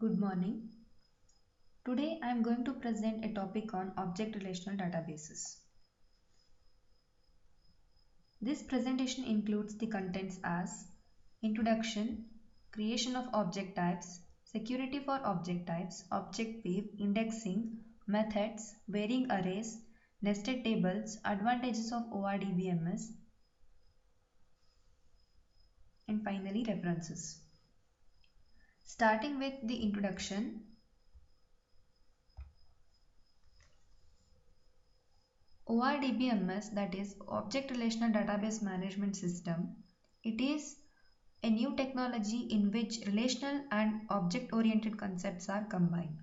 Good morning. Today I am going to present a topic on object relational databases. This presentation includes the contents as introduction, creation of object types, security for object types, objective, indexing, methods, varying arrays, nested tables, advantages of ORDBMS, and finally references. Starting with the introduction, ORDBMS, that is Object Relational Database Management System, it is a new technology in which relational and object-oriented concepts are combined.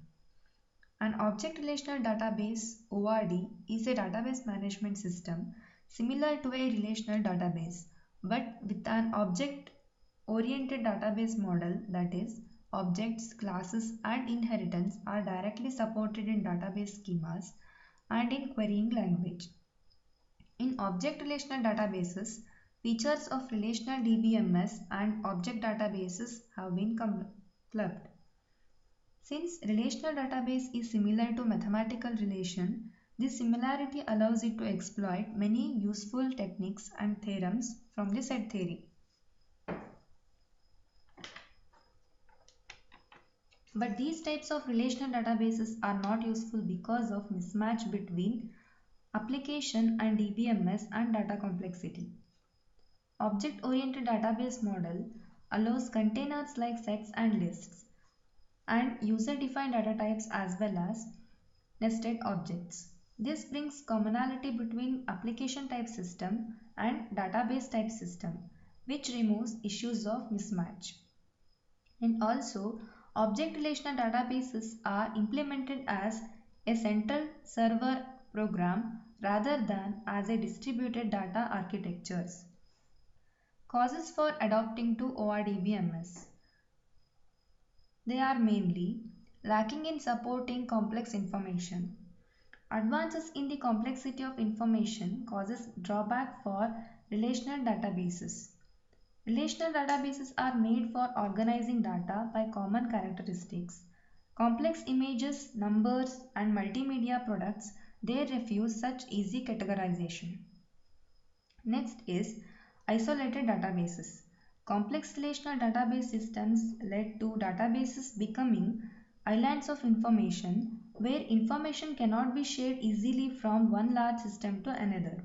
An Object Relational Database ORD is a database management system similar to a relational database but with an object-oriented database model, that is, objects, classes and inheritance are directly supported in database schemas and in querying language. In object relational databases, features of relational DBMS and object databases have been clubbed. Since relational database is similar to mathematical relation, this similarity allows it to exploit many useful techniques and theorems from the set theory. But these types of relational databases are not useful because of mismatch between application and DBMS and data complexity. Object-oriented database model allows containers like sets and lists and user-defined data types as well as nested objects. This brings commonality between application type system and database type system, which removes issues of mismatch. And also, object relational databases are implemented as a central server program rather than as a distributed data architectures. Causes for adopting to ORDBMS. They are mainly lacking in supporting complex information. Advances in the complexity of information causes drawback for relational databases. Relational databases are made for organizing data by common characteristics. Complex images, numbers, and multimedia products, they refuse such easy categorization. Next is isolated databases. Complex relational database systems led to databases becoming islands of information where information cannot be shared easily from one large system to another.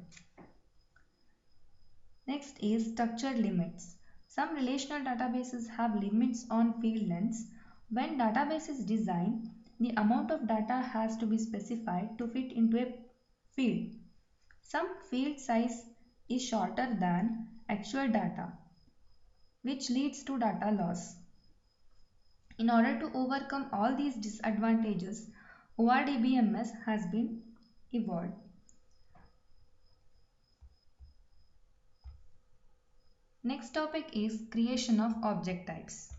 Next is structured limits. Some relational databases have limits on field lengths. When database is designed, the amount of data has to be specified to fit into a field. Some field size is shorter than actual data, which leads to data loss. In order to overcome all these disadvantages, ORDBMS has been evolved. Next topic is creation of object types.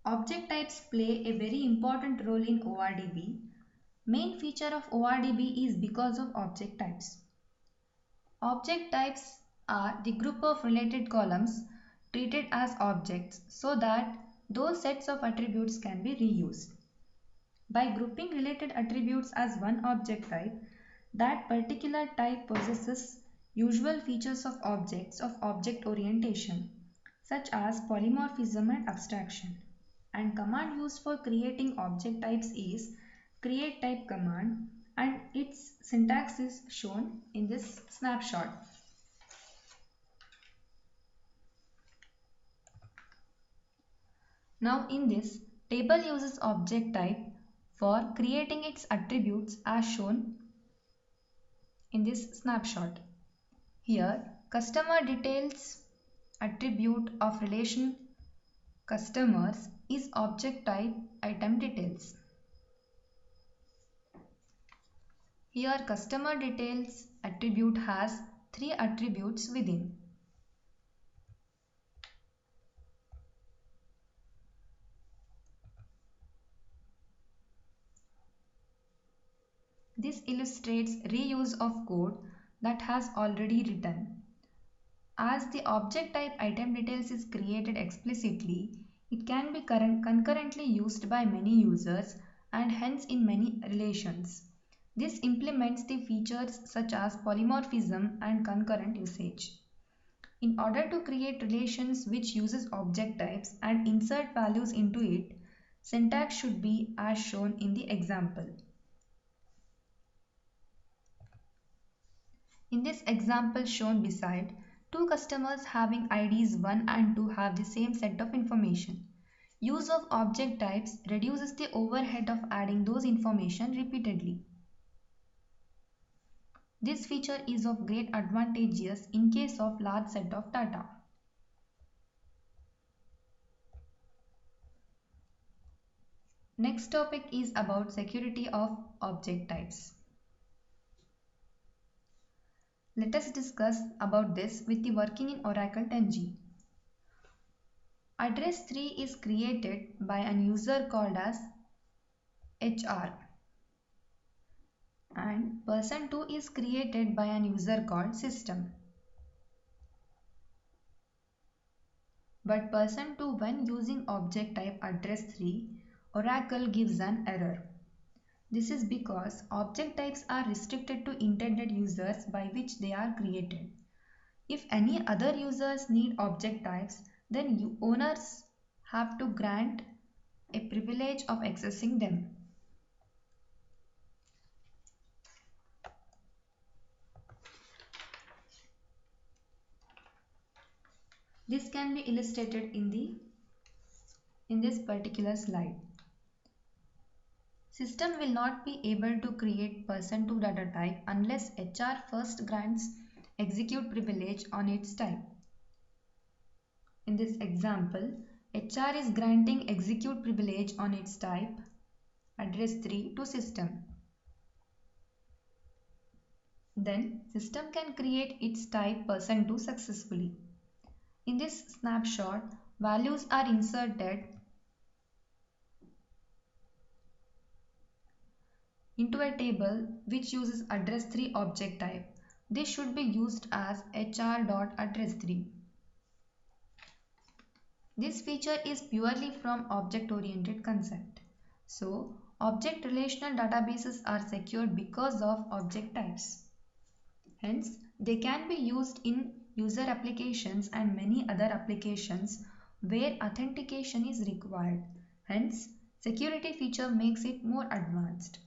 Object types play a very important role in ORDB. Main feature of ORDB is because of object types. Object types are the group of related columns treated as objects so that those sets of attributes can be reused. By grouping related attributes as one object type, that particular type possesses usual features of objects of object orientation, such as polymorphism and abstraction. And command used for creating object types is create type command, and its syntax is shown in this snapshot. Now in this, table uses object type for creating its attributes as shown in this snapshot. Here, customer details attribute of relation customers is object type item details. Here, customer details attribute has 3 attributes within. This illustrates reuse of code that has already written. As the object type item details is created explicitly, It can be concurrently used by many users and hence in many relations. This implements the features such as polymorphism and concurrent usage. In order to create relations which uses object types and insert values into it, syntax should be as shown in the example. In this example shown beside, two customers having IDs 1 and 2 have the same set of information. Use of object types reduces the overhead of adding those information repeatedly. This feature is of great advantageous in case of large set of data. Next topic is about security of object types. Let us discuss about this with the working in Oracle 10G. Address 3 is created by an user called as HR and person 2 is created by an user called system. But person 2 when using object type address 3, Oracle gives an error. This is because object types are restricted to intended users by which they are created. If any other users need object types, then owners have to grant a privilege of accessing them. This can be illustrated in this particular slide. System will not be able to create person 2 data type unless HR first grants execute privilege on its type. In this example, HR is granting execute privilege on its type address 3 to system. Then system can create its type person 2 successfully. In this snapshot, values are inserted into a table which uses address 3 object type. This should be used as hr.address3. This feature is purely from object-oriented concept. So, object relational databases are secured because of object types. Hence, they can be used in user applications and many other applications where authentication is required. Hence, security feature makes it more advanced.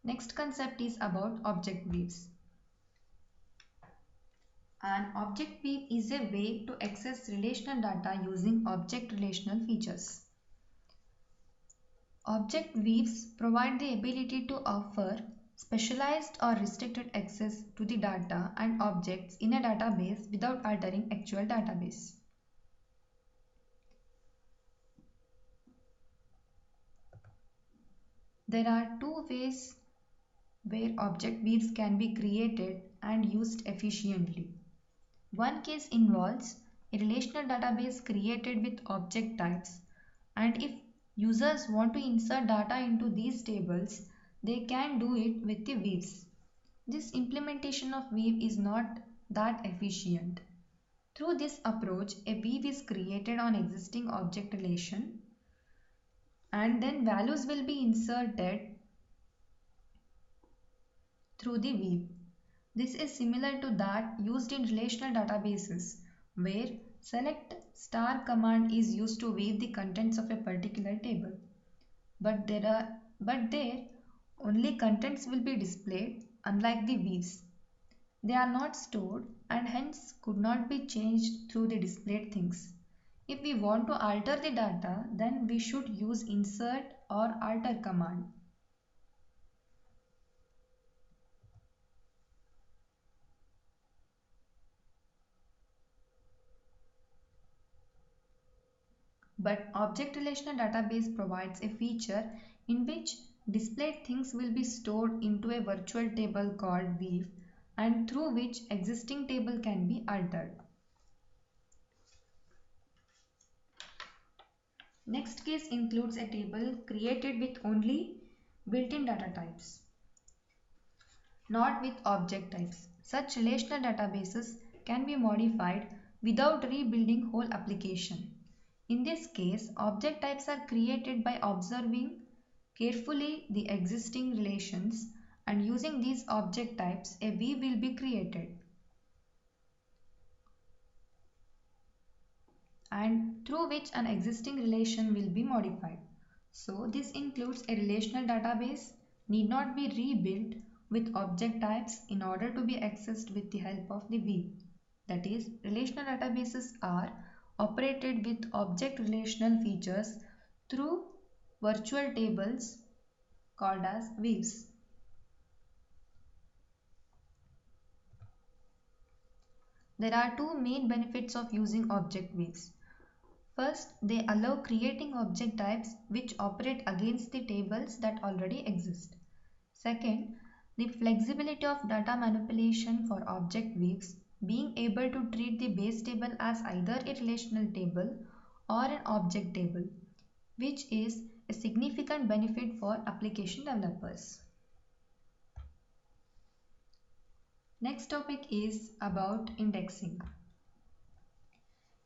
Next concept is about object weaves. An object weave is a way to access relational data using object relational features. Object weaves provide the ability to offer specialized or restricted access to the data and objects in a database without altering actual database. There are two ways where object weaves can be created and used efficiently. One case involves a relational database created with object types, and if users want to insert data into these tables, they can do it with the weaves. This implementation of weave is not that efficient. Through this approach, a weave is created on existing object relation and then values will be inserted through the weave. This is similar to that used in relational databases where select star command is used to weave the contents of a particular table. But there only contents will be displayed unlike the weaves. They are not stored and hence could not be changed through the displayed things. If we want to alter the data, then we should use insert or alter command. But object relational database provides a feature in which displayed things will be stored into a virtual table called weave and through which existing table can be altered. Next case includes a table created with only built-in data types. not with object types. Such relational databases can be modified without rebuilding whole application. In this case, object types are created by observing carefully the existing relations, and using these object types a view will be created, and through which an existing relation will be modified. So this includes a relational database need not be rebuilt with object types in order to be accessed with the help of the view. That is, relational databases are operated with object relational features through virtual tables called as views. There are two main benefits of using object views. First, they allow creating object types which operate against the tables that already exist. Second, the flexibility of data manipulation for object views, being able to treat the base table as either a relational table or an object table, which is a significant benefit for application developers. Next topic is about indexing.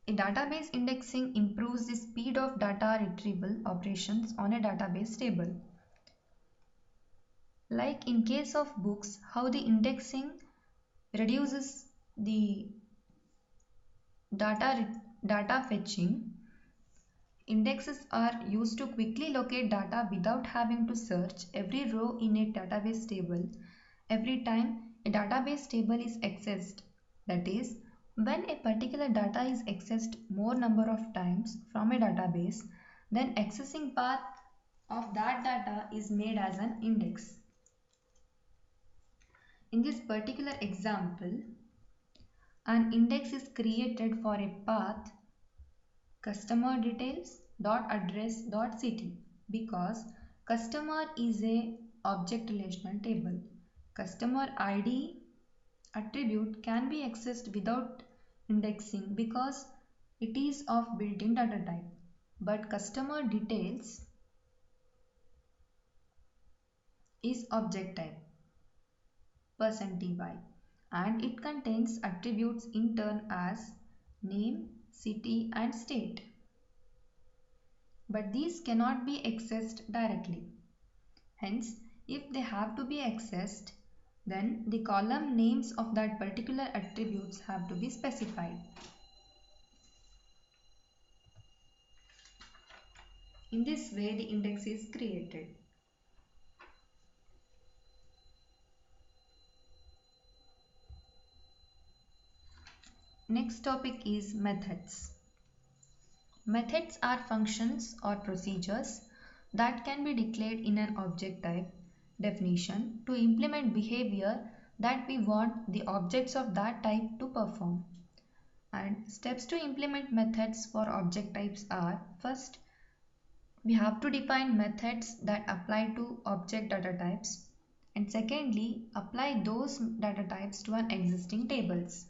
A database indexing improves the speed of data retrieval operations on a database table. Like in case of books, how the indexing reduces the data fetching. Indexes are used to quickly locate data without having to search every row in a database table every time a database table is accessed. That is, when a particular data is accessed more number of times from a database, then accessing path of that data is made as an index. In this particular example, an index is created for a path customer details dot address dot city because customer is a object relational table. Customer ID attribute can be accessed without indexing because it is of built-in data type, but customer details is object type %ty, and it contains attributes in turn as name, city and state. But these cannot be accessed directly. Hence, if they have to be accessed, then the column names of that particular attributes have to be specified. In this way, the index is created. Next topic is methods. Methods are functions or procedures that can be declared in an object type definition to implement behavior that we want the objects of that type to perform. And steps to implement methods for object types are: first, we have to define methods that apply to object data types, and secondly, apply those data types to an existing tables.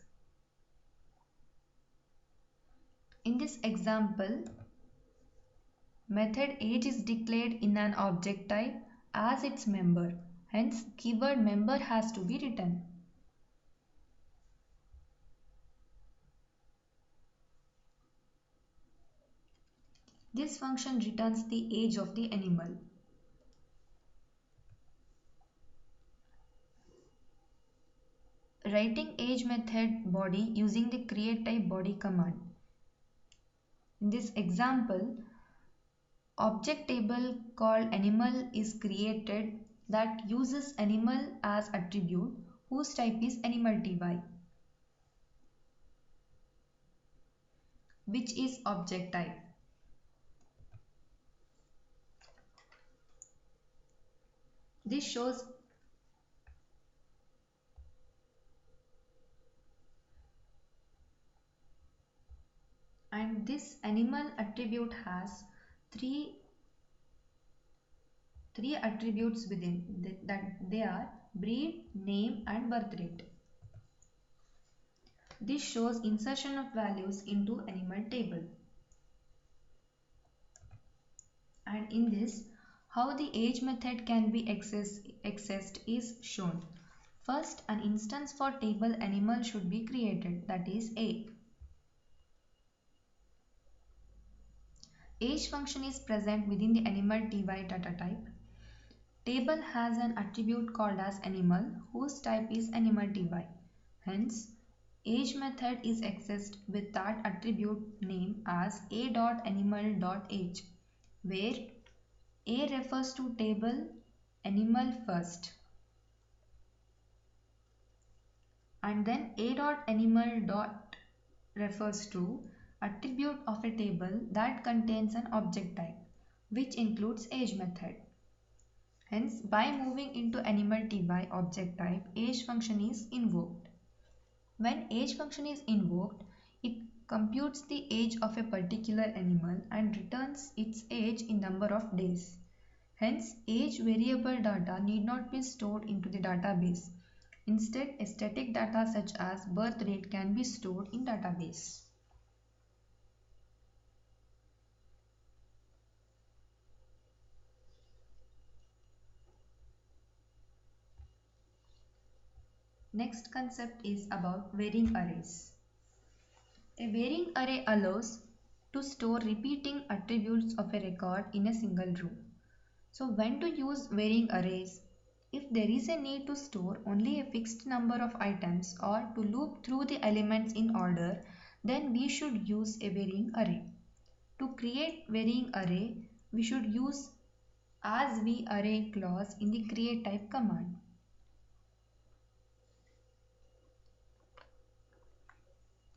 In this example, method age is declared in an object type as its member. Hence, keyword member has to be written. This function returns the age of the animal. Writing age method body using the create type body command. In this example, object table called animal is created that uses animal as attribute whose type is animal ty, which is object type. This shows and this animal attribute has three attributes within that they are breed, name and birth rate. This shows insertion of values into animal table. And in this, how the age method can be accessed is shown. First, an instance for table animal should be created, that is A. Age function is present within the animal ty data type. Table has an attribute called as animal whose type is animal ty. Hence, age method is accessed with that attribute name as a.animal.age, where A refers to table animal first, and then a.animal. Refers to attribute of a table that contains an object type, which includes age method. Hence, by moving into animal ty object type, age function is invoked. When age function is invoked, it computes the age of a particular animal and returns its age in number of days. Hence, age variable data need not be stored into the database. Instead, a static data such as birth rate can be stored in database. Next concept is about varying arrays. A varying array allows to store repeating attributes of a record in a single row. So when to use varying arrays? If there is a need to store only a fixed number of items or to loop through the elements in order, then we should use a varying array. To create varying array, we should use asVarray clause in the create type command.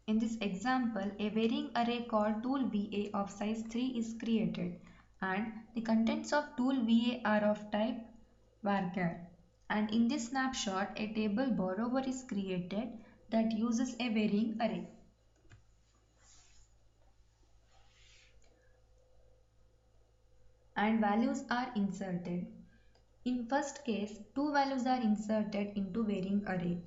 In this example, a varying array called toolVA of size 3 is created, and the contents of toolVA are of type varchar. And in this snapshot, a table borrower is created that uses a varying array. And values are inserted. In first case, two values are inserted into varying array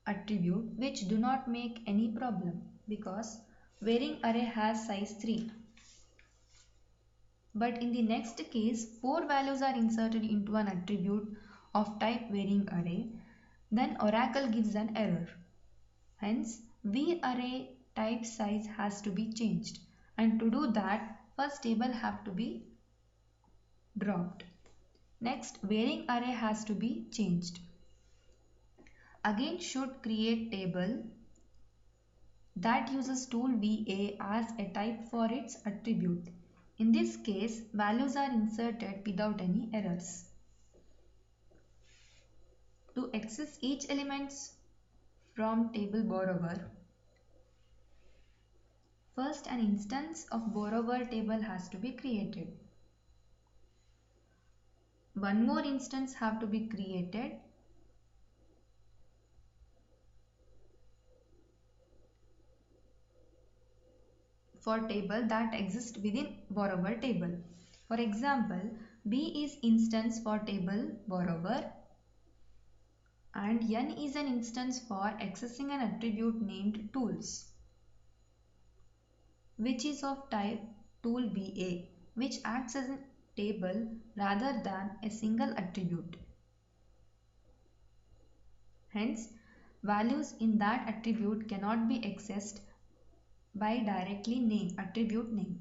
attribute, which do not make any problem because varying array has size 3. But in the next case, 4 values are inserted into an attribute of type varying array, then Oracle gives an error. Hence, varray type size has to be changed, and to do that, first table have to be dropped. Next, varying array has to be changed. Again, should create table that uses tool VA as a type for its attribute. In this case, values are inserted without any errors. To access each element from table borrower, first an instance of borrower table has to be created. One more instance have to be created for table that exists within borrower table. For example, B is instance for table borrower and N is an instance for accessing an attribute named tools, which is of type tool VA, which acts as a table rather than a single attribute. Hence, values in that attribute cannot be accessed by directly attribute name.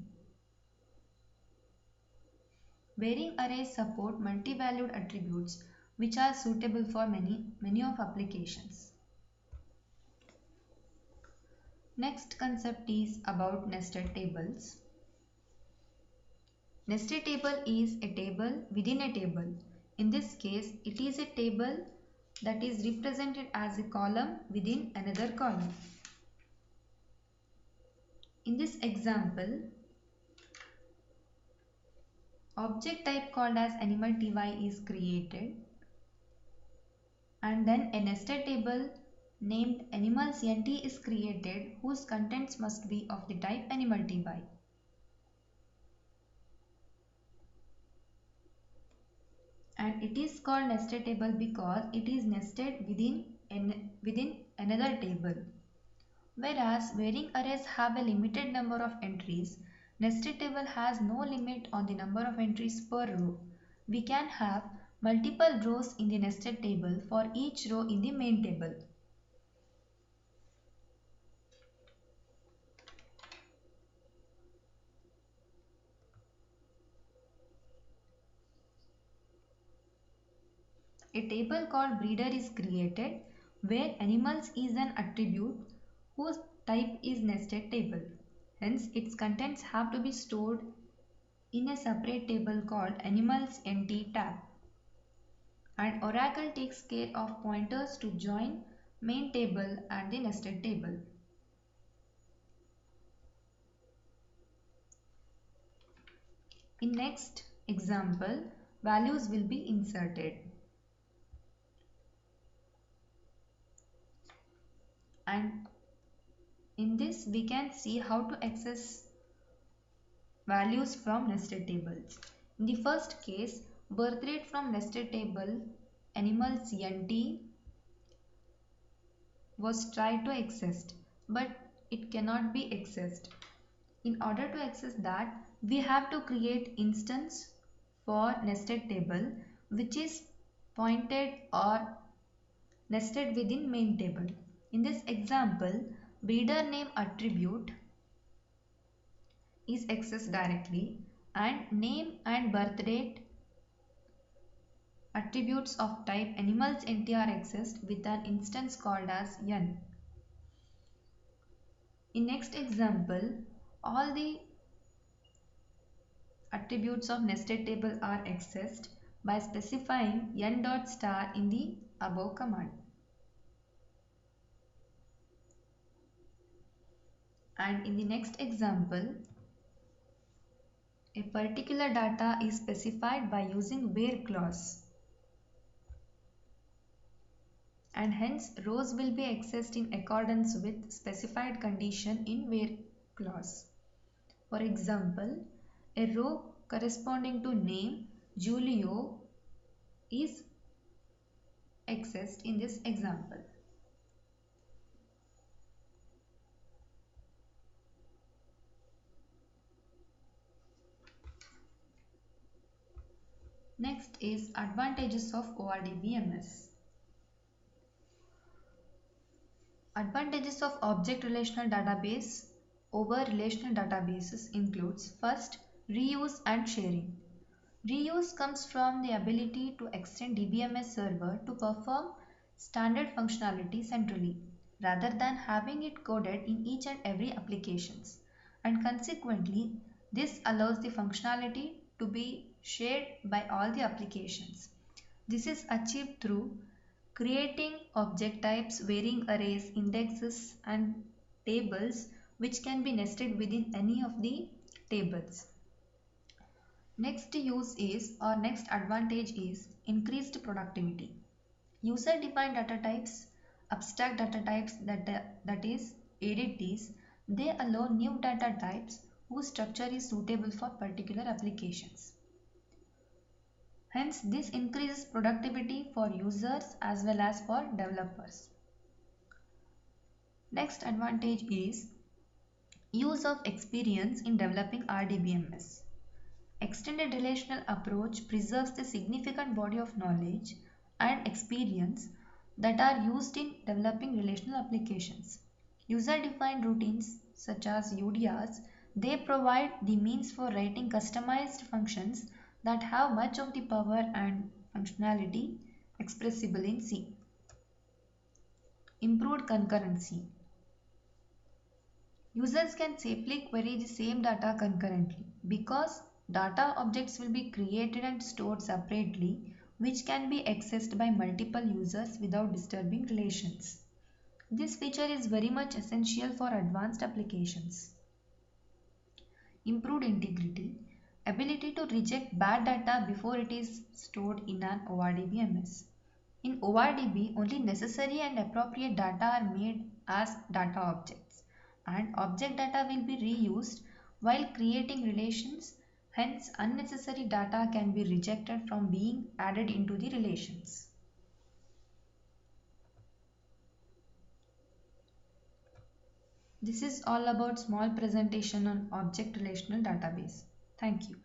Varying arrays support multi-valued attributes which are suitable for many of applications. Next concept is about nested tables. Nested table is a table within a table. In this case, it is a table that is represented as a column within another column. In this example, object type called as animal ty is created, and then a nested table named animals nt is created whose contents must be of the type animal ty. And it is called nested table because it is nested within another table. Whereas varying arrays have a limited number of entries, nested table has no limit on the number of entries per row. We can have multiple rows in the nested table for each row in the main table. A table called breeder is created where animals is an attribute whose type is nested table. Hence, its contents have to be stored in a separate table called animals NT tab. And Oracle takes care of pointers to join main table and the nested table. In next example, values will be inserted. And in this we can see how to access values from nested tables. In the first case, birth rate from nested table animals NT was tried to access, but it cannot be accessed. In order to access that, we have to create instance for nested table which is pointed or nested within main table. In this example, breeder name attribute is accessed directly and name and birth date attributes of type animals NT are accessed with an instance called as N. In next example, all the attributes of nested table are accessed by specifying n dot star in the above command. And in the next example, a particular data is specified by using where clause, and hence rows will be accessed in accordance with specified condition in where clause. For example, a row corresponding to name Julio is accessed in this example. Next is advantages of ORDBMS. Advantages of object relational database over relational databases includes first, reuse and sharing. Reuse comes from the ability to extend DBMS server to perform standard functionality centrally rather than having it coded in each and every applications, and consequently this allows the functionality to be shared by all the applications. This is achieved through creating object types, varying arrays, indexes and tables which can be nested within any of the tables. Next use is, or next advantage is, increased productivity. User defined data types, abstract data types, that is ADTs, they allow new data types whose structure is suitable for particular applications. Hence, this increases productivity for users as well as for developers. Next advantage is use of experience in developing RDBMS. Extended relational approach preserves the significant body of knowledge and experience that are used in developing relational applications. User-defined routines such as UDRs, they provide the means for writing customized functions that have much of the power and functionality expressible in C. Improved concurrency. Users can safely query the same data concurrently because data objects will be created and stored separately, which can be accessed by multiple users without disturbing relations. This feature is very much essential for advanced applications. Improved integrity. Ability to reject bad data before it is stored in an ORDBMS. In ORDB, only necessary and appropriate data are made as data objects, and object data will be reused while creating relations. Hence, unnecessary data can be rejected from being added into the relations. This is all about small presentation on object relational database. Thank you.